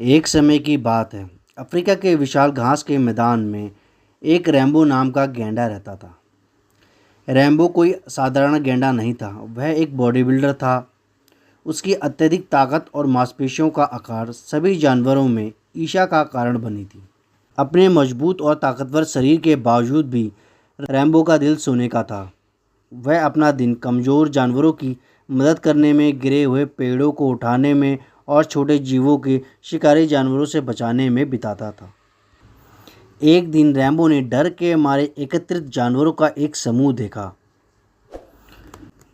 एक समय की बात है। अफ्रीका के विशाल घास के मैदान में एक रैम्बो नाम का गैंडा रहता था। रैम्बो कोई साधारण गैंडा नहीं था, वह एक बॉडी बिल्डर था। उसकी अत्यधिक ताकत और मांसपेशियों का आकार सभी जानवरों में ईर्ष्या का कारण बनी थी। अपने मजबूत और ताकतवर शरीर के बावजूद भी रैम्बो का दिल सोने का था। वह अपना दिन कमज़ोर जानवरों की मदद करने में, गिरे हुए पेड़ों को उठाने में और छोटे जीवों के शिकारी जानवरों से बचाने में बिताता था। एक दिन रैम्बो ने डर के मारे एकत्रित जानवरों का एक समूह देखा।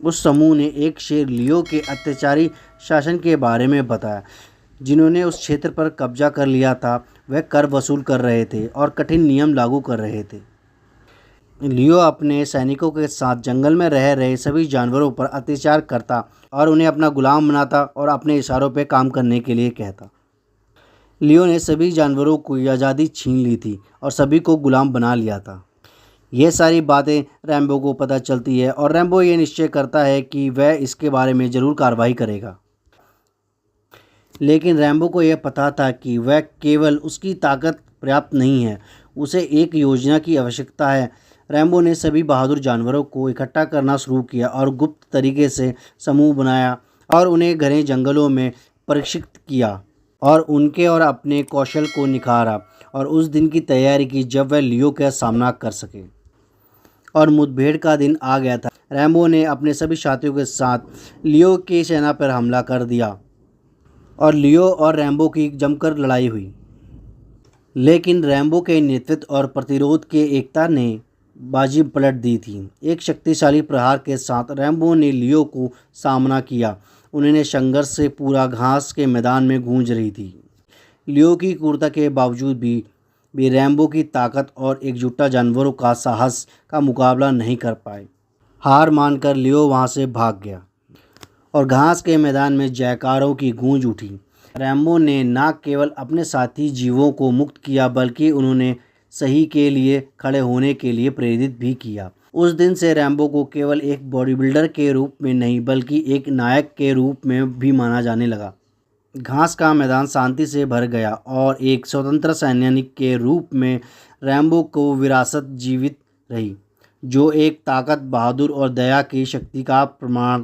उस समूह ने एक शेर लियो के अत्याचारी शासन के बारे में बताया, जिन्होंने उस क्षेत्र पर कब्जा कर लिया था। वह कर वसूल कर रहे थे और कठिन नियम लागू कर रहे थे। लियो अपने सैनिकों के साथ जंगल में रह रहे सभी जानवरों पर अत्याचार करता और उन्हें अपना गुलाम बनाता और अपने इशारों पर काम करने के लिए कहता। लियो ने सभी जानवरों को आज़ादी छीन ली थी और सभी को गुलाम बना लिया था। यह सारी बातें रैम्बो को पता चलती है और रैम्बो ये निश्चय करता है कि वह इसके बारे में ज़रूर कार्रवाई करेगा। लेकिन रैम्बो को यह पता था कि वह केवल उसकी ताकत पर्याप्त नहीं है, उसे एक योजना की आवश्यकता है। रैम्बो ने सभी बहादुर जानवरों को इकट्ठा करना शुरू किया और गुप्त तरीके से समूह बनाया और उन्हें घने जंगलों में प्रशिक्षित किया और उनके और अपने कौशल को निखारा और उस दिन की तैयारी की जब वह लियो का सामना कर सके। और मुठभेड़ का दिन आ गया था। रैम्बो ने अपने सभी साथियों के साथ लियो की सेना पर हमला कर दिया और लियो और रैम्बो की जमकर लड़ाई हुई। लेकिन रैम्बो के नेतृत्व और प्रतिरोध के एकता ने बाजी पलट दी थी। एक शक्तिशाली प्रहार के साथ रैम्बो ने लियो को सामना किया। उन्होंने संघर्ष से पूरा घास के मैदान में गूंज रही थी। लियो की क्रूरता के बावजूद भी रैम्बो की ताकत और एकजुटता जानवरों का साहस का मुकाबला नहीं कर पाए। हार मानकर लियो वहां से भाग गया और घास के मैदान में जयकारों की गूंज उठी। रैम्बो ने न केवल अपने साथी जीवों को मुक्त किया बल्कि उन्होंने सही के लिए खड़े होने के लिए प्रेरित भी किया। उस दिन से रैम्बो को केवल एक बॉडी बिल्डर के रूप में नहीं बल्कि एक नायक के रूप में भी माना जाने लगा। घास का मैदान शांति से भर गया और एक स्वतंत्र सैनिक के रूप में रैम्बो को विरासत जीवित रही, जो एक ताकत, बहादुर और दया की शक्ति का प्रमाण